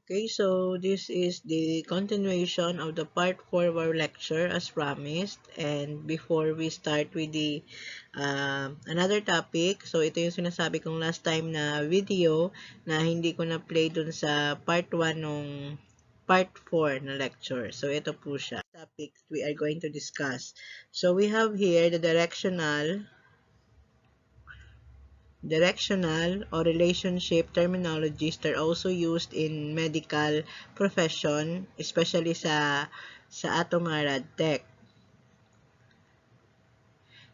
Okay, so this is the continuation of the part 4 of our lecture as promised. And before we start with the another topic, so ito yung sinasabi kong last time na video na hindi ko na-play dun sa part 1 nung part 4 na lecture. So ito po siya. Topics we are going to discuss. So we have here the directional or relationship terminologies that are also used in medical profession, especially sa atong mga radtech.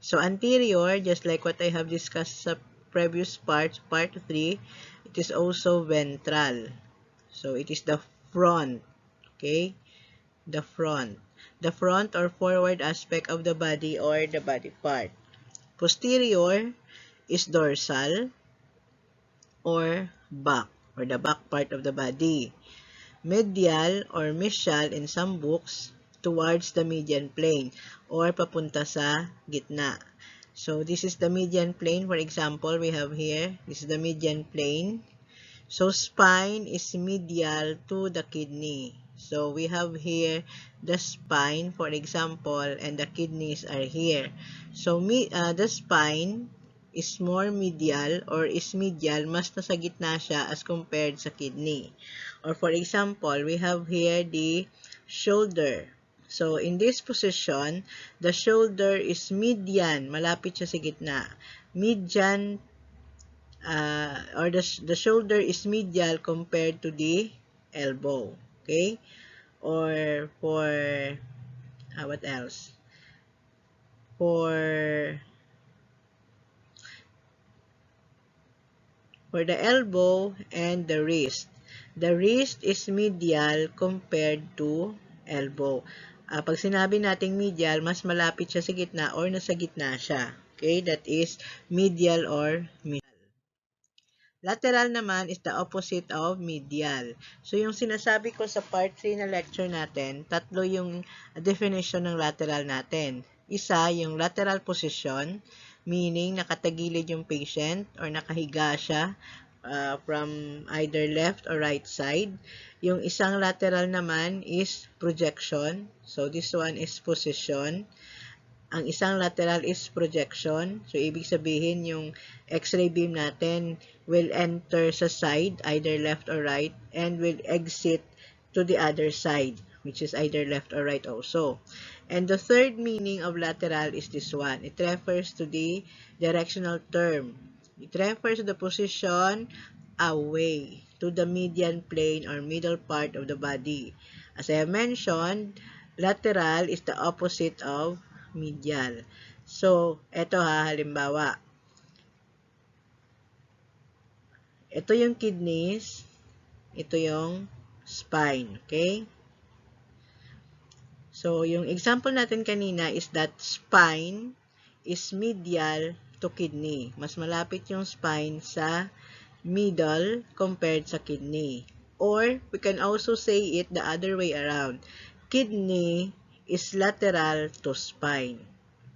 So anterior, just like what I have discussed sa previous part 3, it is also ventral. So it is the front, okay? The front. The front or forward aspect of the body or the body part. Posterior is dorsal or back, or the back part of the body. Medial or mesial in some books towards the median plane or papunta sa gitna. So this is the median plane. For example, we have here, this is the median plane. So spine is medial to the kidney. So we have here the spine, for example, and the kidneys are here. So the spine is more medial or is medial, mas nasa gitna siya as compared sa kidney. Or for example, we have here the shoulder. So in this position, the shoulder is median, malapit siya sa gitna. Median or the shoulder is medial compared to the elbow. Okay? Or for, what else? For the elbow and the wrist. The wrist is medial compared to elbow. Pag sinabi nating medial, mas malapit siya sa gitna or nasa gitna siya. Okay? That is medial or medial. Lateral naman is the opposite of medial. So, yung sinasabi ko sa part 3 na lecture natin, tatlo yung definition ng lateral natin. Isa, yung lateral position, meaning nakatagilid yung patient or nakahiga siya from either left or right side. Yung isang lateral naman is projection. So, this one is position. Ang isang lateral is projection. So, ibig sabihin, yung X-ray beam natin will enter sa side, either left or right, and will exit to the other side, which is either left or right also. And the third meaning of lateral is this one. It refers to the directional term. It refers to the position away to the median plane or middle part of the body. As I have mentioned, lateral is the opposite of medial. So, eto halimbawa. Ito yung kidneys, ito yung spine, okay? So, yung example natin kanina is that spine is medial to kidney. Mas malapit yung spine sa middle compared sa kidney. Or, we can also say it the other way around. Kidney is lateral to spine.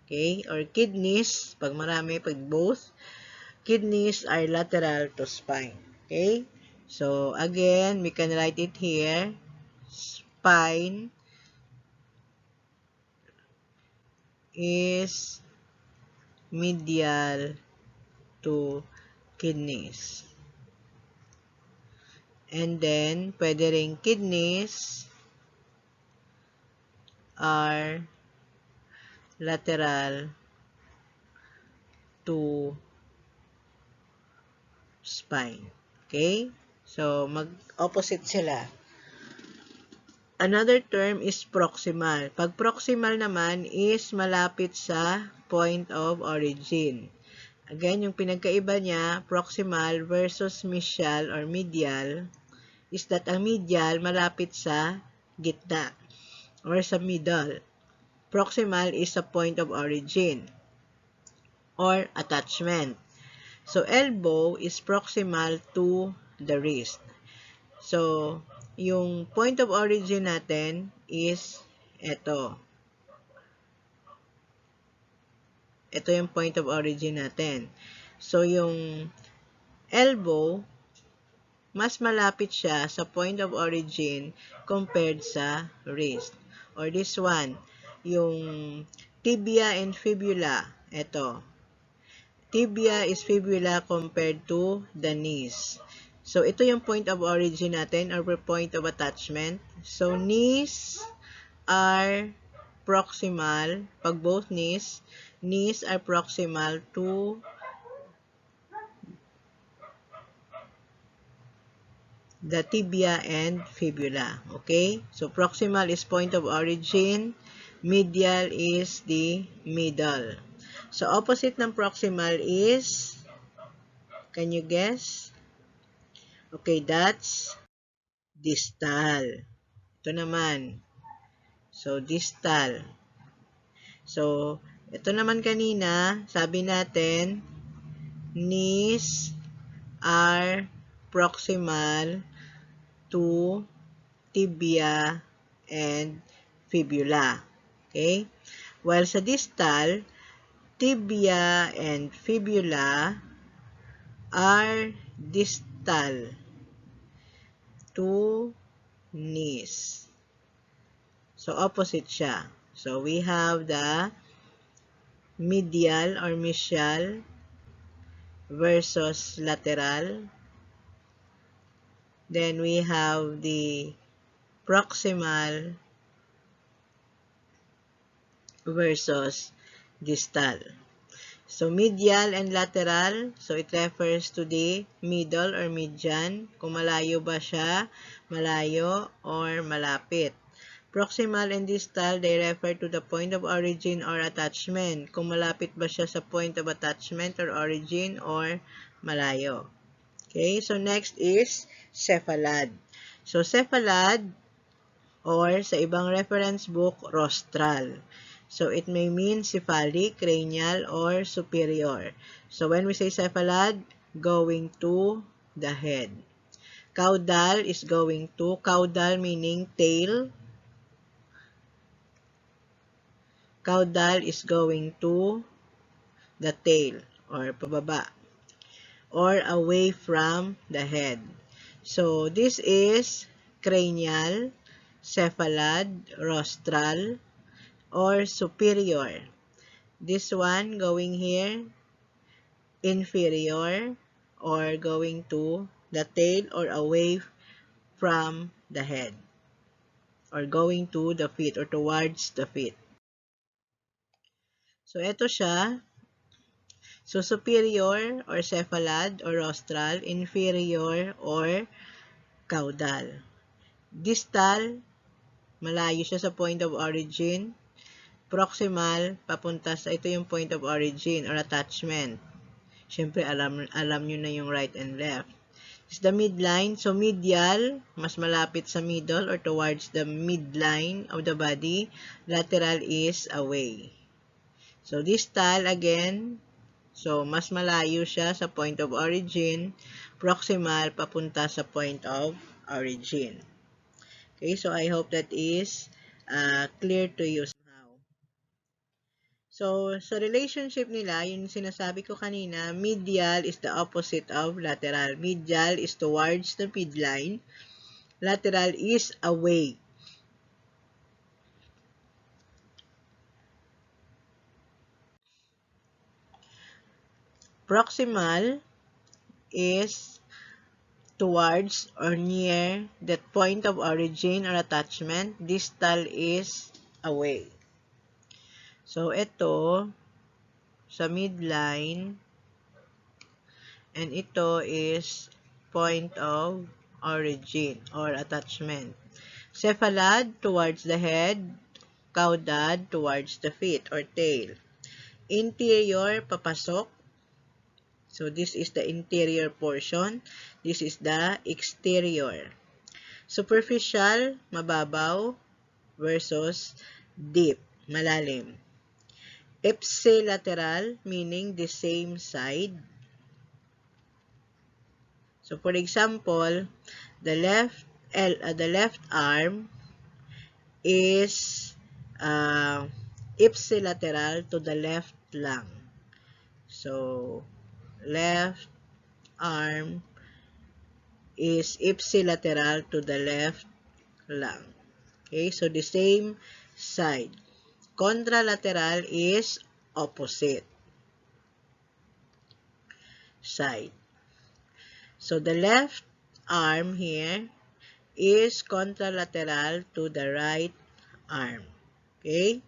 Okay? Or kidneys, pag marami, pag both, kidneys are lateral to spine. Okay? So, again, we can write it here. Spine is medial to kidneys. And then, pwede ring kidneys are lateral to spine. Okay? So, mag-opposite sila. Another term is proximal. Pag proximal naman is malapit sa point of origin. Again, yung pinagkaiba niya, proximal versus mesial or medial, is that ang medial malapit sa gitna or sa middle. Proximal is a point of origin or attachment. So, elbow is proximal to the wrist. So, yung point of origin natin is ito. Ito yung point of origin natin. So, yung elbow, mas malapit siya sa point of origin compared sa wrist. Or this one, yung tibia and fibula. Ito. Tibia is fibula compared to the knees. So, ito yung point of origin natin or point of attachment. So, knees are proximal. Pag both knees are proximal to the tibia and fibula. Okay? So, proximal is point of origin. Medial is the middle. So, opposite ng proximal is, can you guess? Okay, that's distal. Ito naman. So, distal. So, ito naman kanina, sabi natin, knees are proximal to tibia and fibula. Okay? While sa distal, tibia and fibula are distal to knees. So, opposite siya. So, we have the medial or mesial versus lateral. Then, we have the proximal versus distal. So, medial and lateral, so it refers to the middle or median. Kung malayo ba siya, malayo, or malapit. Proximal and distal, they refer to the point of origin or attachment. Kung malapit ba siya sa point of attachment or origin or malayo. Okay, so next is cephalad. So, cephalad, or sa ibang reference book, rostral. So, it may mean cephalic, cranial, or superior. So, when we say cephalad, going to the head. Caudal is going to, caudal meaning tail. Caudal is going to the tail, or pababa, or away from the head. So, this is cranial, cephalad, rostral, or superior. This one going here, inferior, or going to the tail or away from the head, or going to the feet or towards the feet. So, ito siya. So, superior or cephalad or rostral, inferior or caudal. Distal, malayo siya sa point of origin. Proximal, papunta sa, ito yung point of origin or attachment. Siyempre, alam nyo na yung right and left. Is the midline. So, medial, mas malapit sa middle or towards the midline of the body. Lateral is away. So, distal, again, so, mas malayo siya sa point of origin. Proximal, papunta sa point of origin. Okay, so I hope that is clear to you somehow. So, sa relationship nila, yung sinasabi ko kanina, medial is the opposite of lateral. Medial is towards the midline. Lateral is away. Proximal is towards or near that point of origin or attachment. Distal is away. So, ito, sa midline, and ito is point of origin or attachment. Cephalad towards the head, caudad towards the feet or tail. Interior, papasok. So, this is the interior portion. This is the exterior. Superficial, mababaw, versus deep, malalim. Ipsilateral, meaning the same side. So, for example, the left arm is ipsilateral to the left lung. So, left arm is ipsilateral to the left lang. Okay, so the same side. Contralateral is opposite side. So the left arm here is contralateral to the right arm. Okay?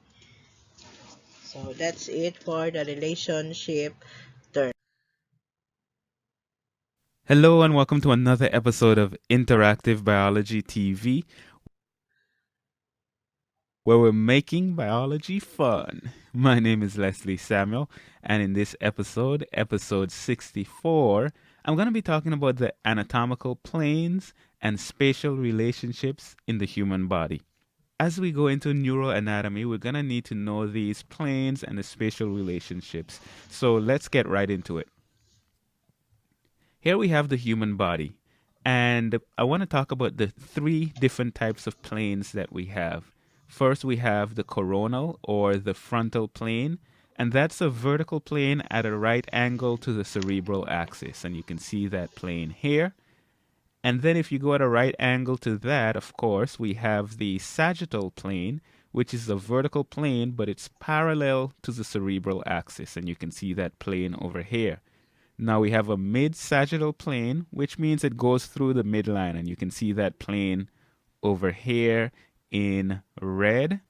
So that's it for the relationship term. Hello and welcome to another episode of Interactive Biology TV, where we're making biology fun. My name is Leslie Samuel, and in this episode, episode 64, I'm going to be talking about the anatomical planes and spatial relationships in the human body. As we go into neuroanatomy, we're going to need to know these planes and the spatial relationships. So let's get right into it. Here we have the human body, and I want to talk about the three different types of planes that we have. First, we have the coronal or the frontal plane, and that's a vertical plane at a right angle to the cerebral axis, and you can see that plane here. And then if you go at a right angle to that, of course, we have the sagittal plane, which is a vertical plane, but it's parallel to the cerebral axis, and you can see that plane over here. Now we have a mid-sagittal plane, which means it goes through the midline, and you can see that plane over here in red.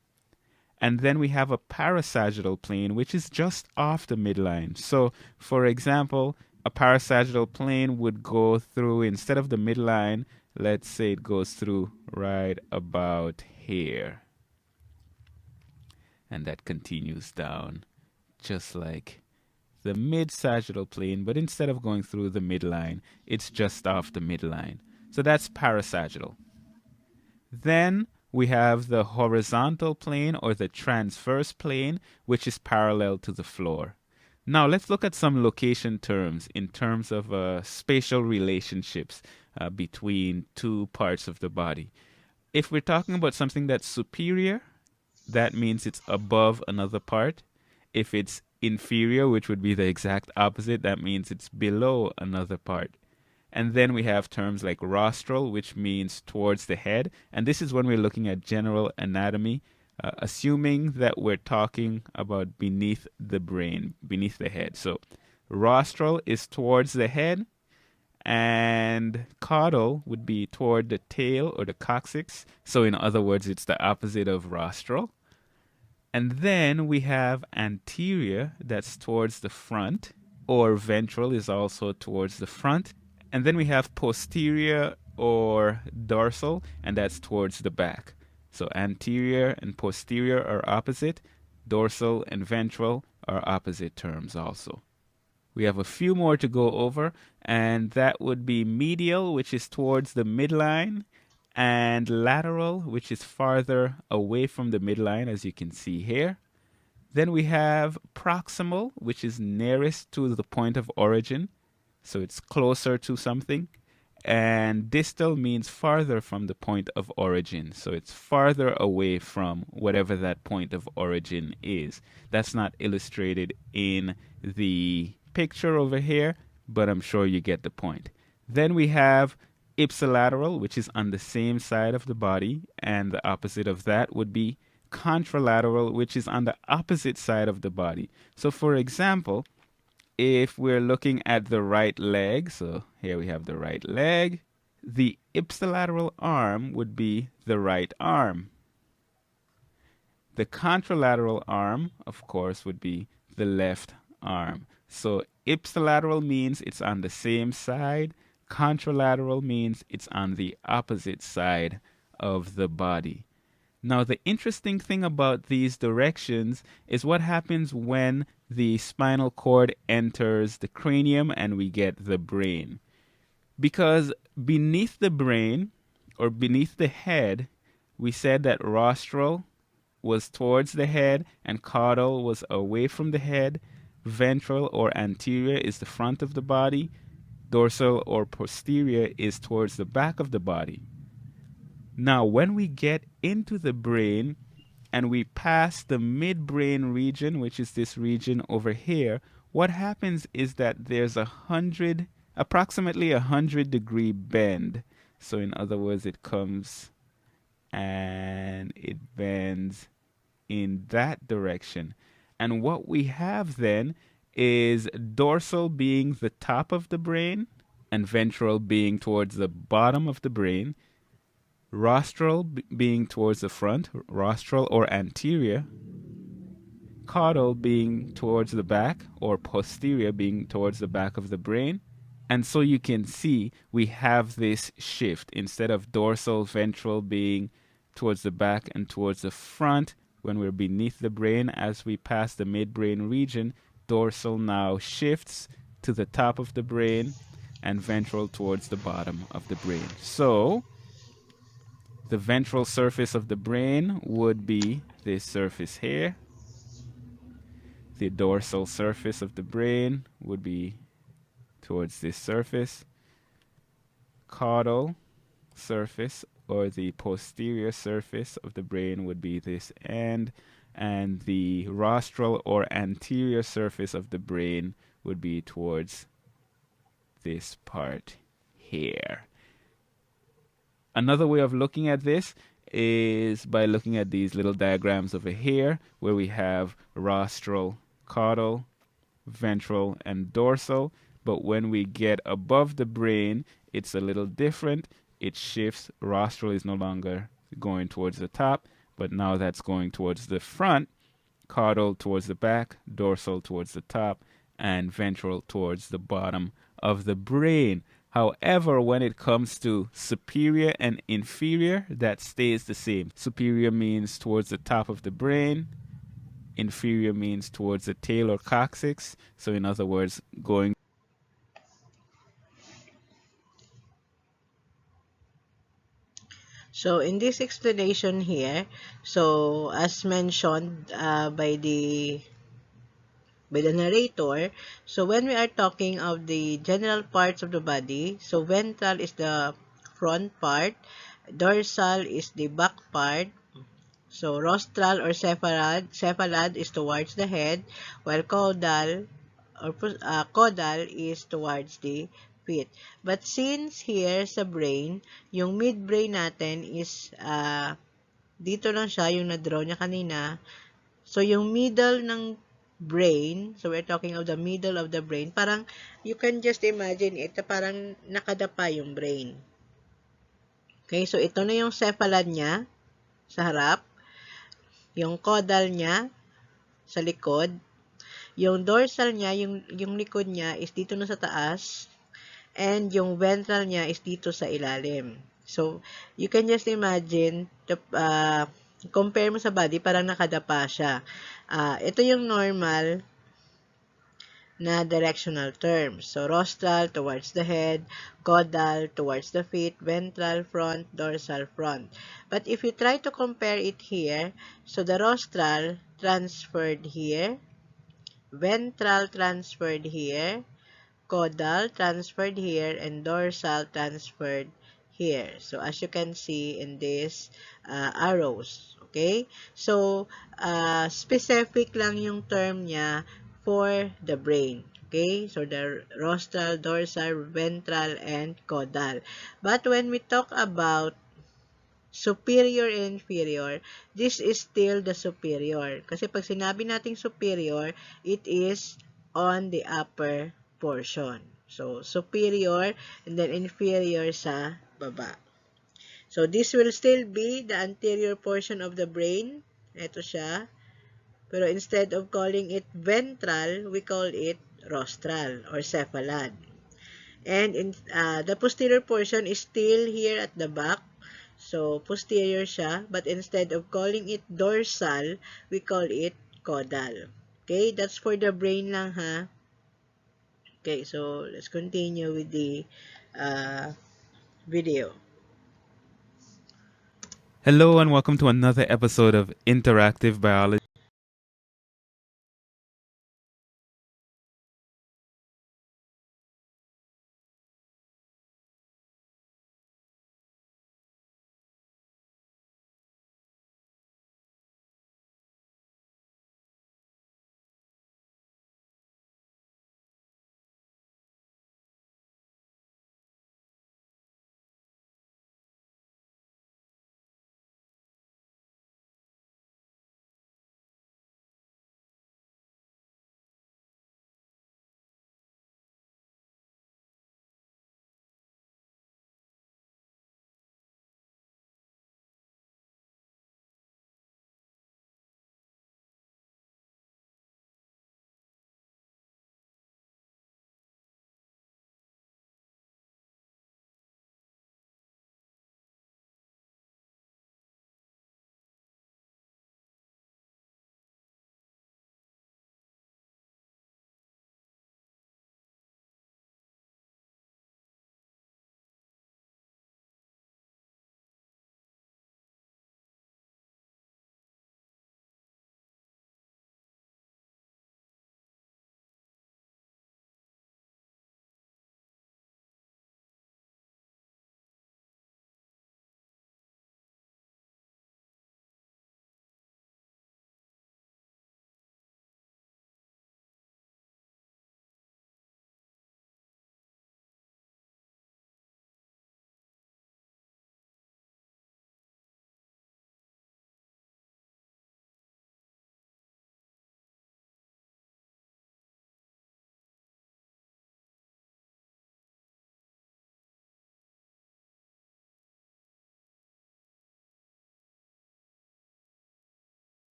And then we have a parasagittal plane, which is just off the midline. So, for example, a parasagittal plane would go through, instead of the midline, let's say it goes through right about here. And that continues down, just like the mid-sagittal plane, but instead of going through the midline, it's just off the midline. So that's parasagittal. Then we have the horizontal plane or the transverse plane, which is parallel to the floor. Now let's look at some location terms in terms of spatial relationships between two parts of the body. If we're talking about something that's superior, that means it's above another part. If it's inferior, which would be the exact opposite, that means it's below another part. And then we have terms like rostral, which means towards the head. And this is when we're looking at general anatomy, assuming that we're talking about beneath the brain, beneath the head. So rostral is towards the head, and caudal would be toward the tail or the coccyx. So in other words, it's the opposite of rostral. And then we have anterior, that's towards the front, or ventral is also towards the front. And then we have posterior or dorsal, and that's towards the back. So anterior and posterior are opposite. Dorsal and ventral are opposite terms also. We have a few more to go over, and that would be medial, which is towards the midline, and lateral, which is farther away from the midline, as you can see here. Then we have proximal, which is nearest to the point of origin, so it's closer to something. And distal means farther from the point of origin, so it's farther away from whatever that point of origin is. That's not illustrated in the picture over here, but I'm sure you get the point. Then we have ipsilateral, which is on the same side of the body, and the opposite of that would be contralateral, which is on the opposite side of the body. So for example, if we're looking at the right leg, so here we have the right leg, the ipsilateral arm would be the right arm. The contralateral arm, of course, would be the left arm. So ipsilateral means it's on the same side. Contralateral means it's on the opposite side of the body. Now, the interesting thing about these directions is what happens when the spinal cord enters the cranium and we get the brain. Because beneath the brain, or beneath the head, we said that rostral was towards the head and caudal was away from the head. Ventral or anterior is the front of the body. Dorsal or posterior is towards the back of the body. Now, when we get into the brain and we pass the midbrain region, which is this region over here, what happens is that there's approximately 100-degree bend. So in other words, it comes and it bends in that direction. And what we have then is dorsal being the top of the brain and ventral being towards the bottom of the brain, rostral being towards the front, rostral or anterior, caudal being towards the back or posterior being towards the back of the brain. And so you can see we have this shift. Instead of dorsal, ventral being towards the back and towards the front when we're beneath the brain, as we pass the midbrain region, dorsal now shifts to the top of the brain and ventral towards the bottom of the brain. So the ventral surface of the brain would be this surface here. The dorsal surface of the brain would be towards this surface. Caudal surface or the posterior surface of the brain would be this end, and the rostral or anterior surface of the brain would be towards this part here. Another way of looking at this is by looking at these little diagrams over here where we have rostral, caudal, ventral, and dorsal. But when we get above the brain, it's a little different. It shifts. Rostral is no longer going towards the top, but now that's going towards the front. Caudal towards the back, dorsal towards the top, and ventral towards the bottom of the brain. However, when it comes to superior and inferior, that stays the same. Superior means towards the top of the brain. Inferior means towards the tail or coccyx. So in other words, going. So in this explanation here, so as mentioned by the narrator, so when we are talking of the general parts of the body, so ventral is the front part, dorsal is the back part, so rostral or cephalad is towards the head, while caudal is towards the feet. But since here sa brain, yung midbrain natin is dito lang siya, yung na-draw niya kanina. So, yung middle ng brain, so we're talking of the middle of the brain, parang you can just imagine it, parang nakadapa yung brain. Okay, so ito na yung cephalad niya sa harap, yung caudal niya sa likod, yung dorsal niya, yung likod niya is dito na sa taas, and yung ventral niya is dito sa ilalim. So, you can just imagine, compare mo sa body, parang nakadapa siya. Ito yung normal na directional terms. So, rostral towards the head, caudal towards the feet, ventral front, dorsal front. But if you try to compare it here, so the rostral transferred here, ventral transferred here, caudal transferred here, and dorsal transferred here. So, as you can see in these arrows. Okay? So, specific lang yung term niya for the brain. Okay? So, the rostral, dorsal, ventral, and caudal. But when we talk about superior and inferior, this is still the superior. Kasi pag sinabi nating superior, it is on the upper portion. So, superior and then inferior sa baba. So, this will still be the anterior portion of the brain. Ito siya. Pero instead of calling it ventral, we call it rostral or cephalad. And the posterior portion is still here at the back. So, posterior siya. But instead of calling it dorsal, we call it caudal. Okay? That's for the brain lang, ha? Okay, so let's continue with the video. Hello and welcome to another episode of Interactive Biology.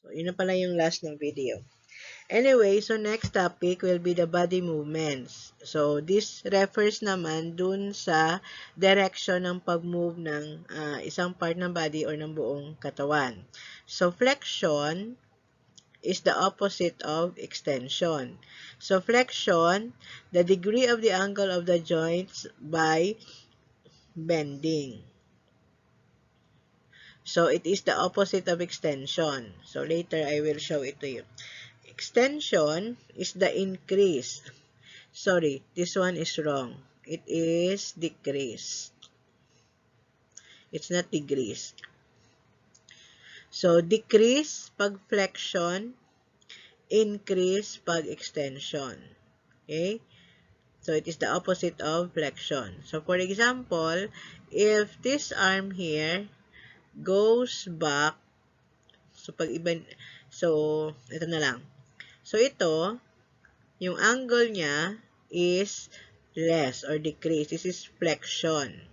So, yun na pala yung last ng video. Anyway, so next topic will be the body movements. So, this refers naman dun sa direction ng pag-move ng isang part ng body or ng buong katawan. So, flexion is the opposite of extension. So, flexion, the degree of the angle of the joints by bending. So, it is the opposite of extension. So, later I will show it to you. Extension is the increase. Sorry, this one is wrong. It is decrease. It's not decrease. So, decrease pag flexion, increase pag extension. Okay? So, it is the opposite of flexion. So, for example, if this arm here goes back, ito na lang. So, ito, yung angle niya is less or decrease. This is flexion.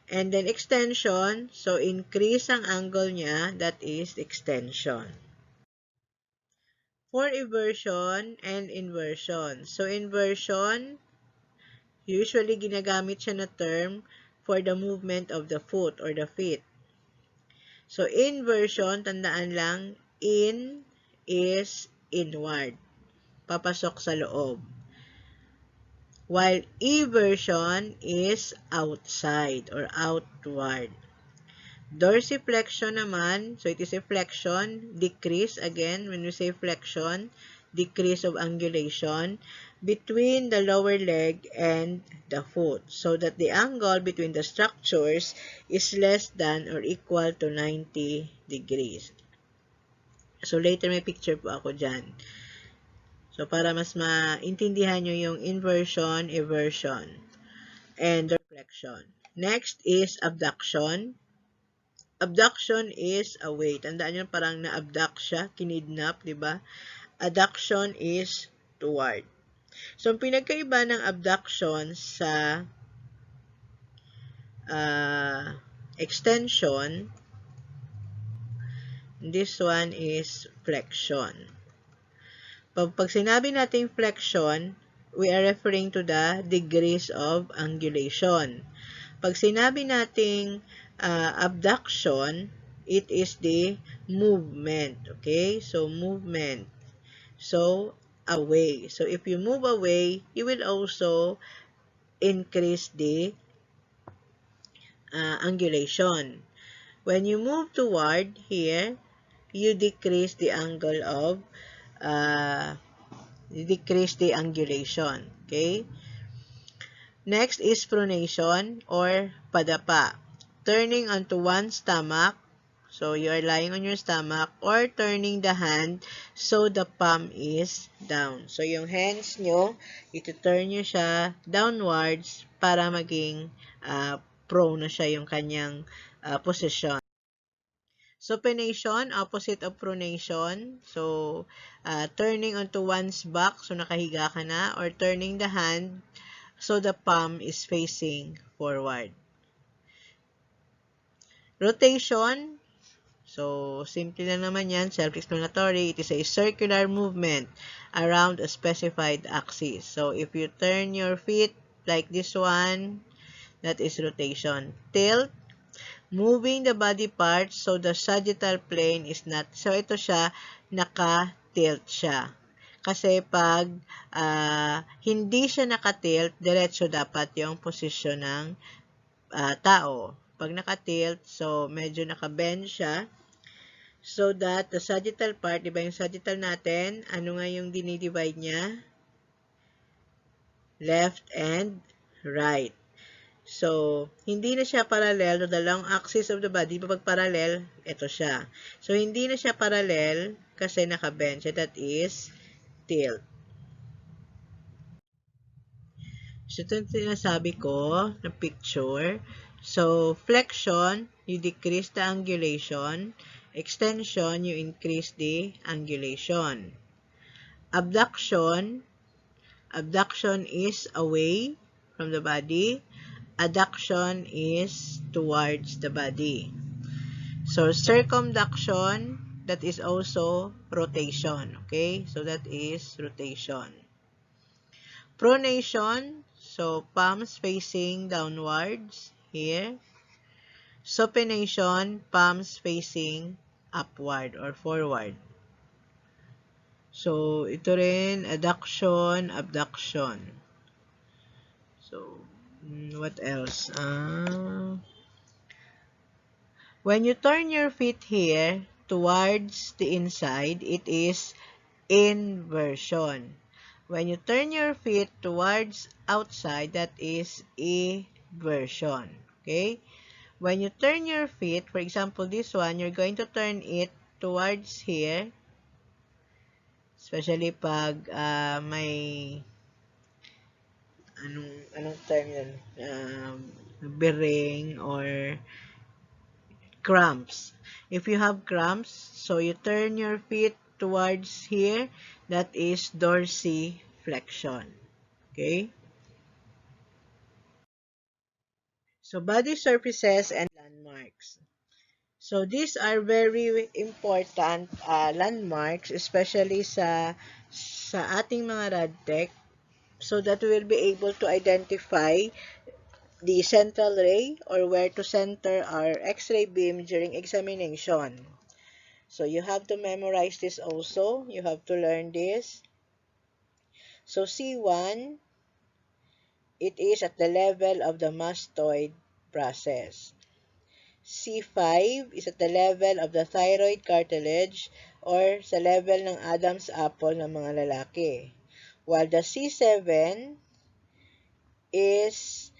And then extension, so increase ang angle niya, that is extension. For eversion and inversion. So inversion, usually ginagamit siya na term for the movement of the foot or the feet. So inversion, tandaan lang, in is inward. Papasok sa loob. While eversion is outside or outward. Dorsiflexion naman, so it is a flexion, decrease, again, when we say flexion, decrease of angulation between the lower leg and the foot, so that the angle between the structures is less than or equal to 90 degrees. So later may picture po ako dyan. So, para mas maintindihan nyo yung inversion, eversion, and dorsiflexion. Next is abduction. Abduction is away. Tandaan nyo, parang na-abduct siya, kinidnap, di ba? Adduction is toward. So, ang pinagkaiba ng abduction sa extension, this one is flexion. Pag sinabi nating flexion, we are referring to the degrees of angulation. Pag sinabi nating abduction, it is the movement. Okay? So, movement. So, away. So, if you move away, you will also increase the angulation. When you move toward here, you decrease the angle of decrease the angulation. Okay? Next is pronation or padapa. Turning onto one's stomach. So, you are lying on your stomach or turning the hand so the palm is down. So, yung hands nyo, ito-turn nyo siya downwards para maging prone na siya yung kanyang position. Supination, opposite of pronation. So, turning onto one's back, so nakahiga ka na, or turning the hand so the palm is facing forward. Rotation, so simple lang naman yan, self-explanatory. It is a circular movement around a specified axis. So, if you turn your feet like this one, that is rotation. Tilt, moving the body parts so the sagittal plane is not, so ito siya, naka-tilt siya. Kasi pag hindi siya naka-tilt, diretso dapat yung posisyon ng tao. Pag naka-tilt, so medyo naka-bend siya, so that the sagittal part, diba yung sagittal natin, ano nga yung dinidivide niya? Left and right. So, hindi na siya parallel to the long axis of the body. Pag parallel, ito siya. So, hindi na siya parallel kasi naka-bend siya. That is tilt. So, ito yung sinasabi ko na picture. So, flexion, you decrease the angulation. Extension, you increase the angulation. Abduction is away from the body. Adduction is towards the body. So, circumduction, that is also rotation. Okay, so that is rotation. Pronation, so palms facing downwards here. Supination, palms facing upward or forward. So, ito rin, adduction, abduction. So, what else? When you turn your feet here towards the inside, it is inversion. When you turn your feet towards outside, that is eversion. Okay? When you turn your feet, for example, this one, you're going to turn it towards here, especially pag may anong term yun? Bering or cramps. If you have cramps, so you turn your feet towards here, that is dorsiflexion. Okay? So body surfaces and landmarks. So these are very important landmarks, especially sa ating mga radtech, so that we will be able to identify the central ray or where to center our X-ray beam during examination. So you have to memorize this also. You have to learn this. So C1, it is at the level of the mastoid process. C5 is at the level of the thyroid cartilage or sa level ng Adam's apple ng mga lalaki. While the C7 is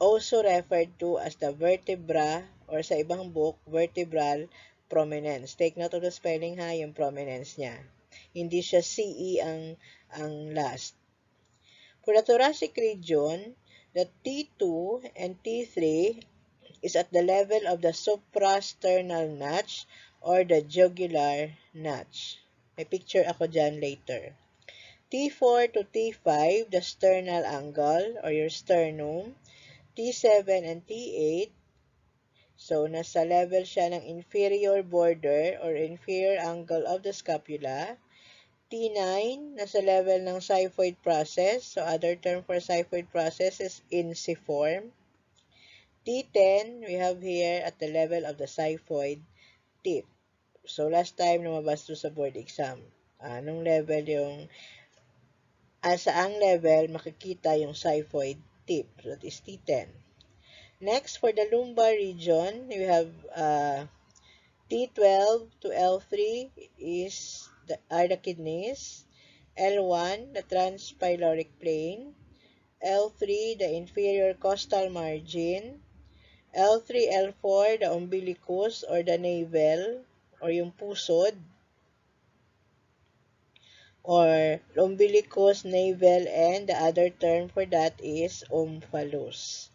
also referred to as the vertebra or sa ibang book, vertebral prominence. Take note of the spelling ha, yung prominence niya. Hindi siya CE ang last. For the thoracic region, the T2 and T3 is at the level of the suprasternal notch or the jugular notch. May picture ako dyan later. T4 to T5, the sternal angle or your sternum. T7 and T8, so nasa level siya ng inferior border or inferior angle of the scapula. T9, nasa level ng xiphoid process, so other term for xiphoid process is insiform. T10, we have here at the level of the xiphoid tip. So last time lumabas to sa board exam, anong level yung, saang level makikita yung xiphoid tip, so that is T10. Next, for the lumbar region, we have T12 to L3 are the kidneys. L1, the transpyloric plane. L3, the inferior costal margin. L3, L4, the umbilicus or the navel or yung pusod. Or umbilicus, navel, and the other term for that is omphalus.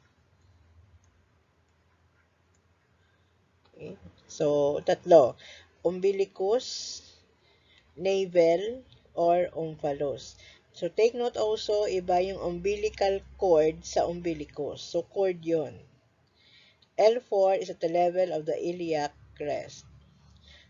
Okay. So, tatlo. Umbilicus, navel, or omphalus. So, take note also, iba yung umbilical cord sa umbilicus. So, cord yun. L4 is at the level of the iliac crest.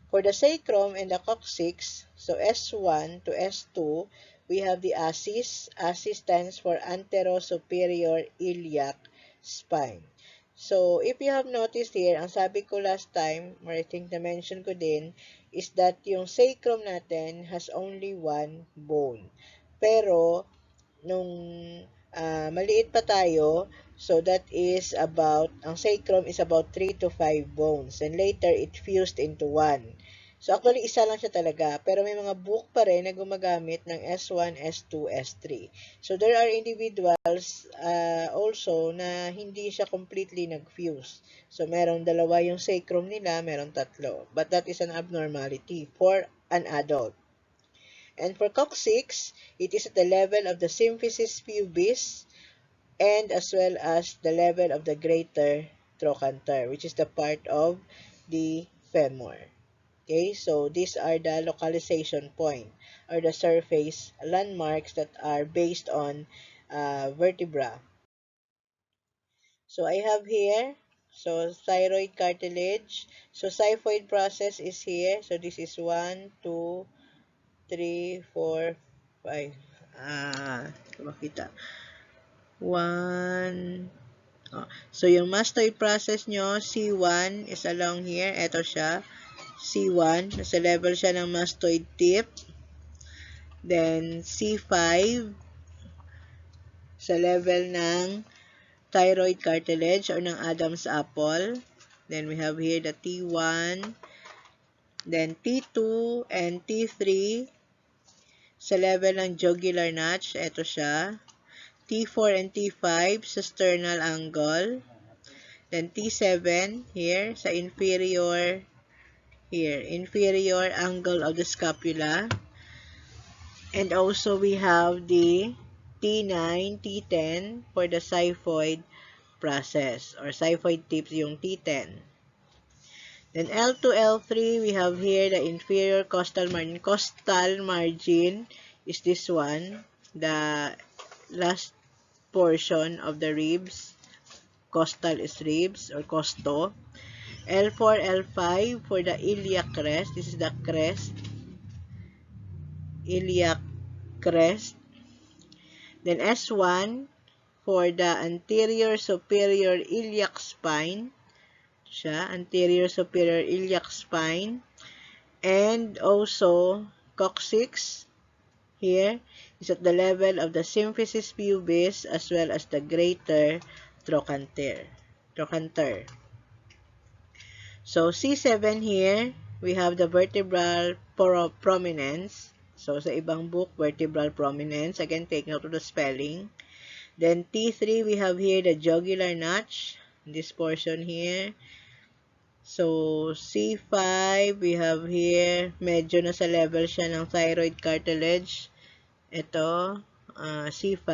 For the sacrum and the coccyx, so S1 to S2, we have the ASIS. ASIS stands for anterosuperior iliac spine. So, if you have noticed here, ang sabi ko last time, or I think na-mention ko din, is that yung sacrum natin has only one bone. Pero, nung maliit pa tayo, so that is about, ang sacrum is about 3 to 5 bones. And later, it fused into one. So, actually, isa lang siya talaga. Pero may mga book pa rin na gumagamit ng S1, S2, S3. So, there are individuals also na hindi siya completely nag-fuse. So, meron dalawa yung sacrum nila, meron tatlo. But that is an abnormality for an adult. And for coccyx, it is at the level of the symphysis pubis and as well as the level of the greater trochanter, which is the part of the femur. Okay, so these are the localization point or the surface landmarks that are based on vertebra. So I have here So, thyroid cartilage. So, xiphoid process is here. So, this is 1, 2, 3, 4, 5. Makita. 1. Oh. So, yung mastoid process nyo, C1 is along here. Ito siya. C1. Nasa level siya ng mastoid tip. Then, C5 sa level ng thyroid cartilage or ng Adam's apple. Then, we have here the T1. Then, T2 and T3 sa level ng jugular notch. Ito siya. T4 and T5 sa sternal angle. Then, T7 here sa inferior angle of the scapula. And also, we have the T9, T10 for the xiphoid process or xiphoid tips yung T10. Then L2, L3, we have here the inferior costal margin. Costal margin is this one, the last portion of the ribs. Costal is ribs or costo. L4, L5 for the iliac crest. This is the crest. Iliac crest. Then S1 for the anterior superior iliac spine. Siya, anterior superior iliac spine. And also, coccyx here is at the level of the symphysis pubis as well as the greater trochanter. So, C7 here, we have the vertebral prominence. So, sa ibang book, vertebral prominence. Again, take note of the spelling. Then, T3, we have here the jugular notch. This portion here. So, C5, we have here, medyo nasa level siya ng thyroid cartilage. Ito, C5.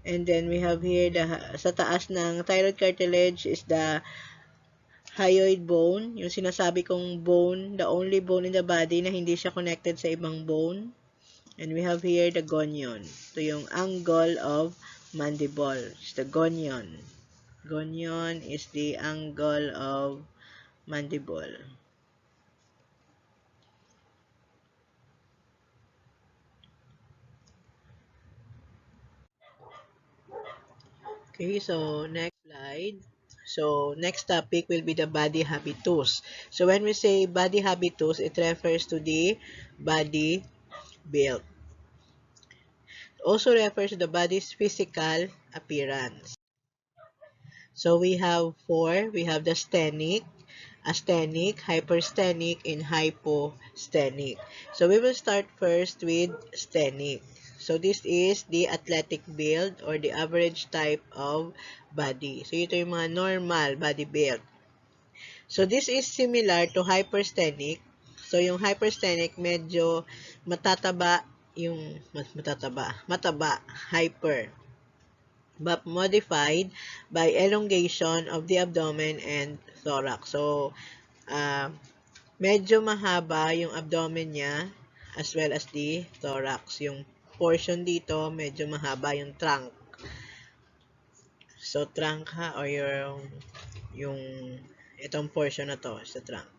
And then, we have here, sa taas ng thyroid cartilage is the hyoid bone. Yung sinasabi kong bone, the only bone in the body na hindi siya connected sa ibang bone. And we have here the gonion. Ito yung angle of mandible. It's the gonion. Gonion is the angle of mandible. Okay, so next slide. So next topic will be the body habitus. So when we say body habitus, it refers to the body build. Also refers to the body's physical appearance. So we have four. We have the sthenic, asthenic, hypersthenic, and hyposthenic. So we will start first with sthenic. So this is the athletic build or the average type of body. So ito yung mga normal body build. So this is similar to hypersthenic. So yung hypersthenic medyo mataba, hyper, but modified by elongation of the abdomen and thorax. So, medyo mahaba yung abdomen niya as well as the thorax. Yung portion dito, medyo mahaba yung trunk. So, trunk ha, or yung itong portion na to sa trunk.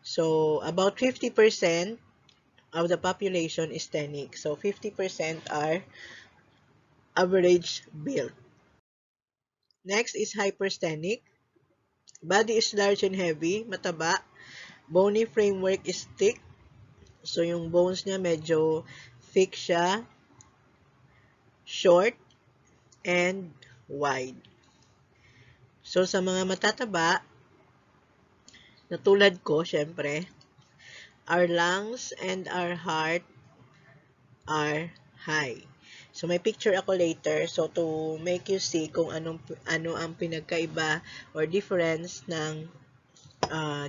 So, about 50% of the population is sthenic. So, 50% are average build. Next is hypersthenic. Body is large and heavy, mataba. Bony framework is thick. So, yung bones niya medyo thick siya, short, and wide. So, sa mga matataba, na tulad ko, syempre, our lungs and our heart are high. So, may picture ako later. So, to make you see kung ano ang pinagkaiba or difference ng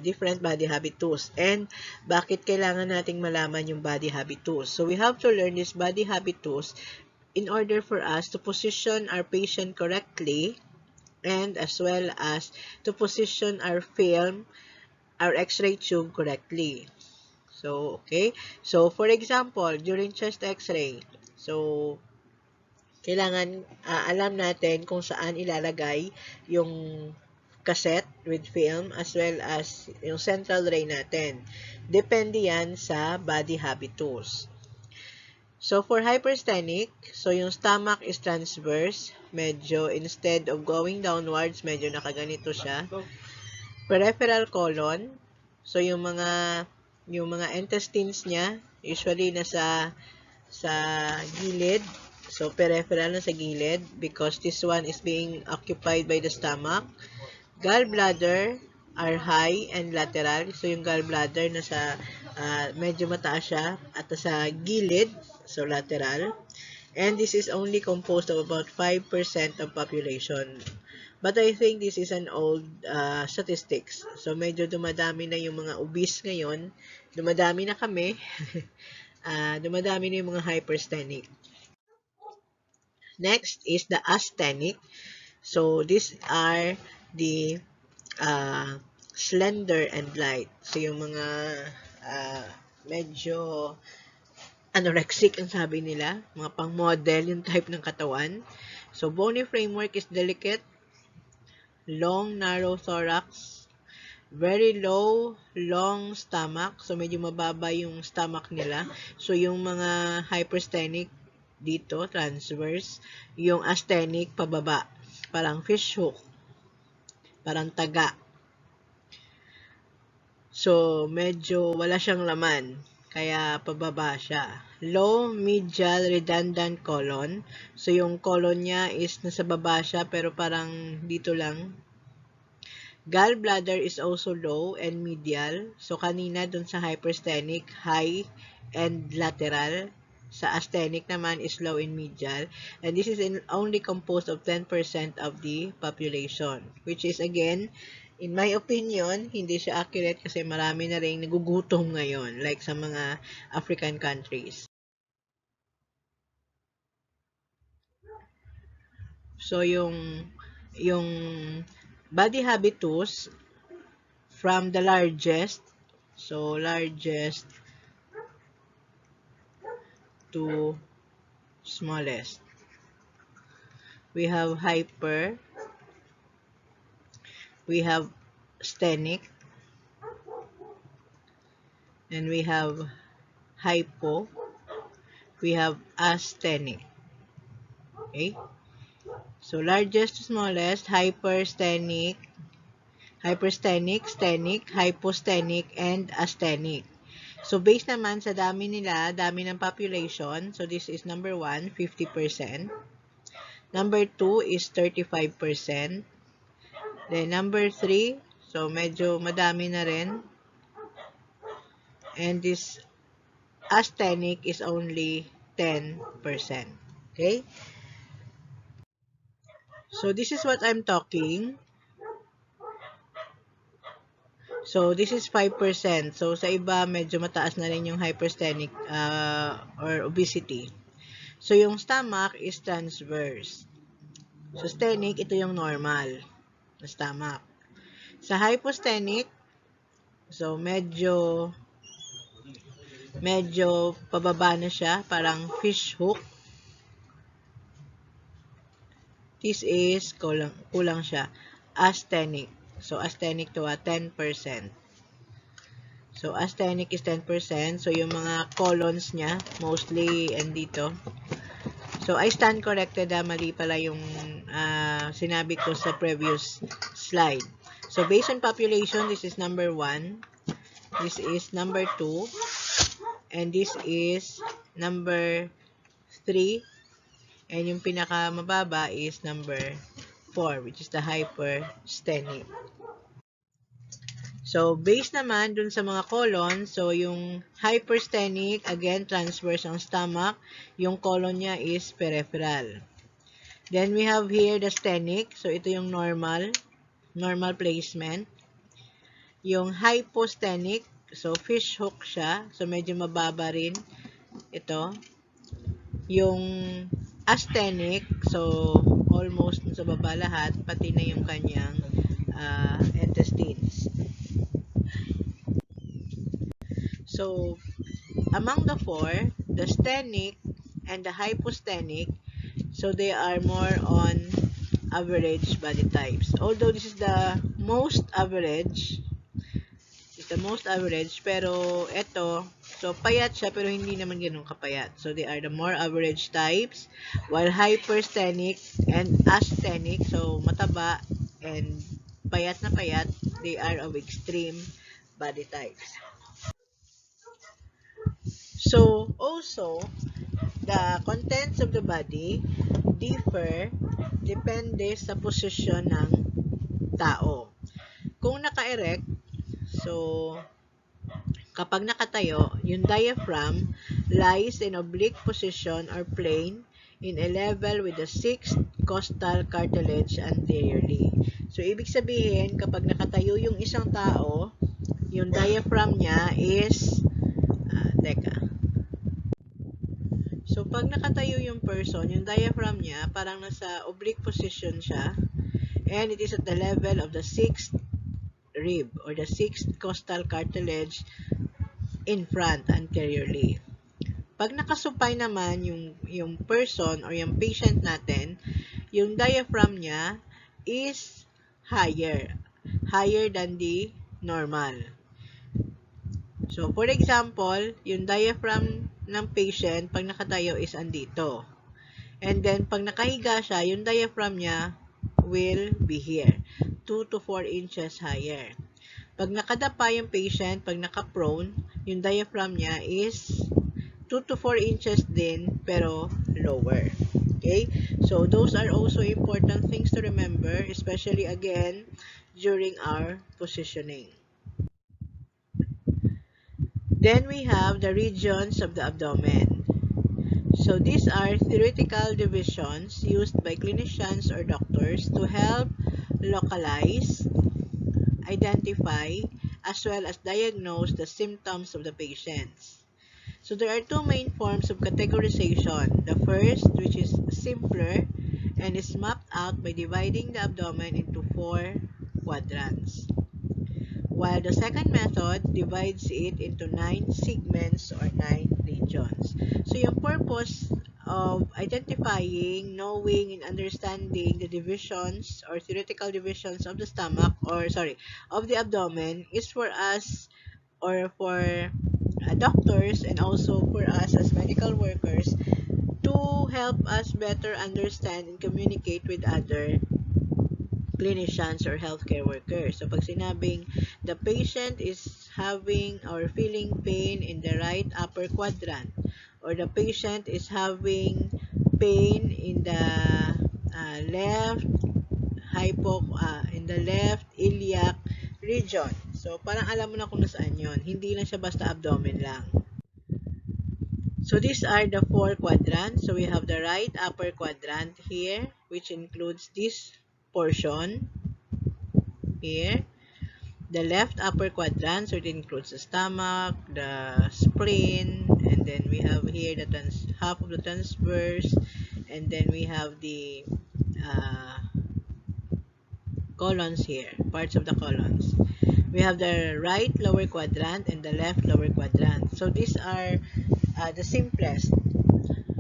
different body habitus and bakit kailangan nating malaman yung body habitus. So, we have to learn this body habitus in order for us to position our patient correctly and as well as to position our film, our x-ray tube correctly. So, okay. So, for example, during chest x-ray, so, kailangan alam natin kung saan ilalagay yung cassette with film as well as yung central ray natin. Depende yan sa body habitus. So, for hypersthenic, so yung stomach is transverse. Medyo, instead of going downwards, medyo nakaganito siya. Peripheral colon. So, yung mga intestines niya, usually sa gilid. So, peripheral na sa gilid because this one is being occupied by the stomach. Gallbladder are high and lateral. So, yung gallbladder nasa medyo mataas siya at sa gilid, so lateral. And this is only composed of about 5% of population. But I think this is an old statistics. So, medyo dumadami na yung mga obese ngayon. Dumadami na kami. Dumadami na yung mga hypersthenic. Next is the asthenic. So, these are the slender and light. So, yung mga medyo anorexic ang sabi nila, mga pang-model yung type ng katawan. So, bony framework is delicate, long, narrow thorax, very low, long stomach. So, medyo mababa yung stomach nila. So, yung mga hypersthenic dito, transverse. Yung asthenic, pababa. Parang fish hook. Parang taga. So, medyo wala siyang laman. Kaya, pababa siya. Low, medial, redundant colon. So, yung colon niya is nasa baba siya, pero parang dito lang. Gallbladder is also low and medial. So, kanina dun sa hypersthenic, high and lateral. Sa asthenic naman is low and medial. And this is only composed of 10% of the population. Which is, again, in my opinion, hindi siya accurate kasi marami na rin nagugutom ngayon. Like sa mga African countries. So, yung body habitus from the largest, so largest to smallest. We have hyper, we have sthenic, and we have hypo, we have asthenic. Okay? So, largest to smallest, hypersthenic, sthenic, hyposthenic, and asthenic. So, based naman sa dami nila, dami ng population. So, this is number 1, 50%. Number 2 is 35%. Then, number 3, so medyo madami na rin. And this asthenic is only 10%. Okay? So, this is what I'm talking. So, this is 5%. So, sa iba, medyo mataas na rin yung hypersthenic or obesity. So, yung stomach is transverse. So, sthenic, ito yung normal na stomach. Sa hyposthenic, so, medyo pababa na siya, parang fish hook. This is, kulang siya, asthenic. So, asthenic to 10%. So, asthenic is 10%. So, yung mga colons niya, mostly, and dito. So, I stand corrected. Mali pala yung sinabi ko sa previous slide. So, based on population, this is number 1. This is number 2. And this is number 3. And yung pinakamababa is number 4, which is the hypersthenic. So, based naman dun sa mga colon, so yung hypersthenic, again, transverse ang stomach. Yung colon niya is peripheral. Then, we have here the sthenic. So, ito yung normal placement. Yung hyposthenic, so fish hook siya. So, medyo mababa rin ito. Yung asthenic, so almost sa baba lahat, pati na yung kanyang intestines. So, among the four, the sthenic and the hyposthenic, So they are more on average body types. Although this is the most average, pero eto, so payat siya pero hindi naman ganun kapayat. So they are the more average types, while hypersthenic and asthenic, so mataba and payat na payat, they are of extreme body types. So also, the contents of the body differ depende sa posisyon ng tao. Kung naka-erect, so kapag nakatayo, yung diaphragm lies in oblique position or plane in a level with the sixth costal cartilage anteriorly. So, ibig sabihin, kapag nakatayo yung isang tao, yung diaphragm niya is, teka. So, pag nakatayo yung person, yung diaphragm niya, parang nasa oblique position siya, and it is at the level of the sixth rib or the sixth costal cartilage in front anteriorly. Pag nakasupay naman yung person or yung patient natin, yung diaphragm niya is higher than the normal. So, for example, yung diaphragm ng patient, pag nakatayo is andito. And then, pag nakahiga siya, yung diaphragm niya will be here, 2 to 4 inches higher. Pag nakadapa yung patient, pag naka-prone, yung diaphragm niya is 2 to 4 inches din, pero lower. Okay? So, those are also important things to remember, especially again, during our positioning. Then we have the regions of the abdomen. So, these are theoretical divisions used by clinicians or doctors to help localize, identify, as well as diagnose the symptoms of the patients. So there are two main forms of categorization. The first, which is simpler and is mapped out by dividing the abdomen into 4 quadrants, while the second method divides it into 9 segments or 9 regions. So yung purpose of identifying, knowing, and understanding the divisions or theoretical divisions of the stomach, of the abdomen, is for us, or for doctors, and also for us as medical workers, to help us better understand and communicate with other clinicians or healthcare workers. So, pag sinabing the patient is having or feeling pain in the right upper quadrant, or the patient is having pain in the left in the left iliac region. So, parang alam mo na kung nasaan yon. Hindi lang siya basta abdomen lang. So, these are the 4 quadrants. So, we have the right upper quadrant here, which includes this portion here. The left upper quadrant, so it includes the stomach, the spleen, and then we have here the half of the transverse, and then we have the colons here, parts of the colons. We have the right lower quadrant and the left lower quadrant. So these are the simplest,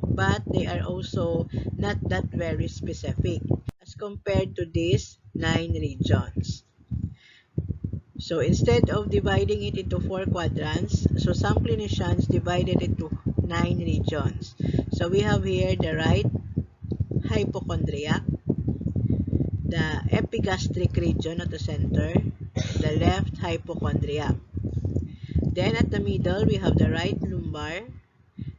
but they are also not that very specific as compared to these 9 regions. So instead of dividing it into 4 quadrants, so some clinicians divided it into 9 regions. So we have here the right hypochondriac, the epigastric region at the center, the left hypochondriac. Then at the middle, we have the right lumbar,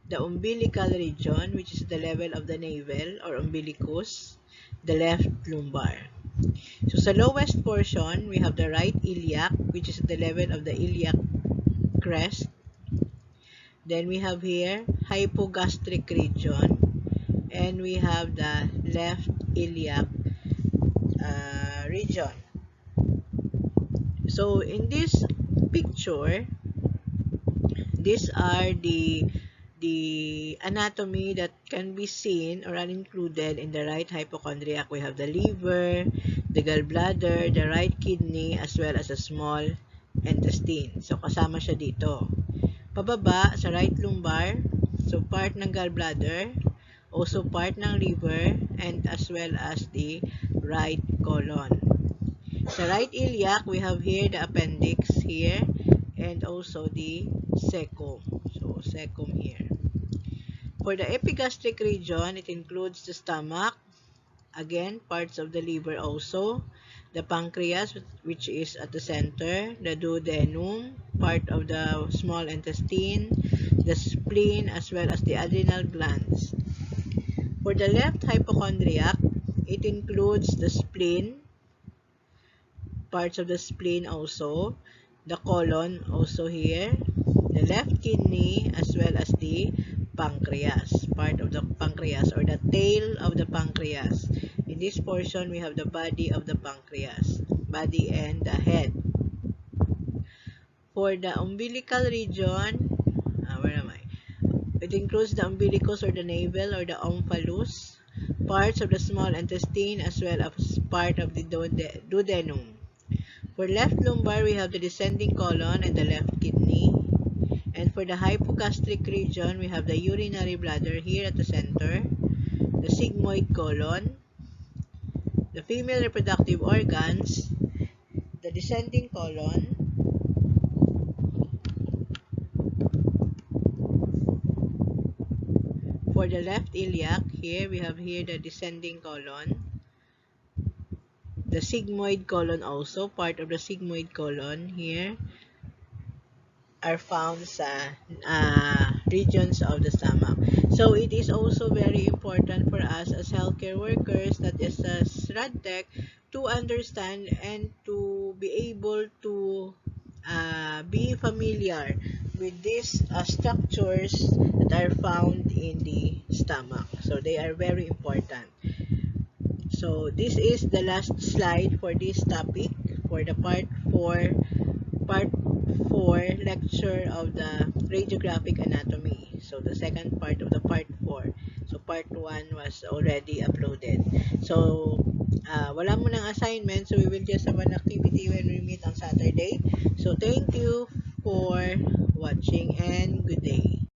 the umbilical region, which is the level of the navel or umbilicus, the left lumbar. So sa lowest portion, we have the right iliac, which is at the level of the iliac crest. Then we have here hypogastric region, and we have the left iliac region. So in this picture, these are the anatomy that can be seen or included in the right hypochondriac. We have the liver, the gallbladder, the right kidney, as well as a small intestine. So kasama siya dito. Pababa sa right lumbar, so part ng gallbladder, also part ng liver, and as well as the right colon. Sa right iliac, we have here the appendix here, and also the cecum. So, cecum here. For the epigastric region, it includes the stomach, again, parts of the liver also, the pancreas, which is at the center, the duodenum, part of the small intestine, the spleen, as well as the adrenal glands. For the left hypochondriac, it includes the spleen, parts of the spleen also, the colon also here, the left kidney, as well as the pancreas, part of the pancreas or the tail of the pancreas. In this portion, we have the body of the pancreas, body and the head. For the umbilical region, where am I? It includes the umbilicus or the navel or the omphalus, parts of the small intestine, as well as part of the duodenum. For left lumbar, we have the descending colon and the left kidney. And for the hypogastric region, we have the urinary bladder here at the center, the sigmoid colon, the female reproductive organs, the descending colon. For the left iliac, here we have here the descending colon, the sigmoid colon also, part of the sigmoid colon here, are found sa regions of the stomach. So it is also very important for us as healthcare workers, that is as RadTech, to understand and to be able to be familiar with these structures that are found in the stomach. So they are very important. So this is the last slide for this topic, for the part 4 lecture of the radiographic anatomy. So the second part of the part 4. So part 1 was already uploaded. So wala mo ng assignment, so we will just have an activity when we meet on Saturday. So thank you for watching and good day.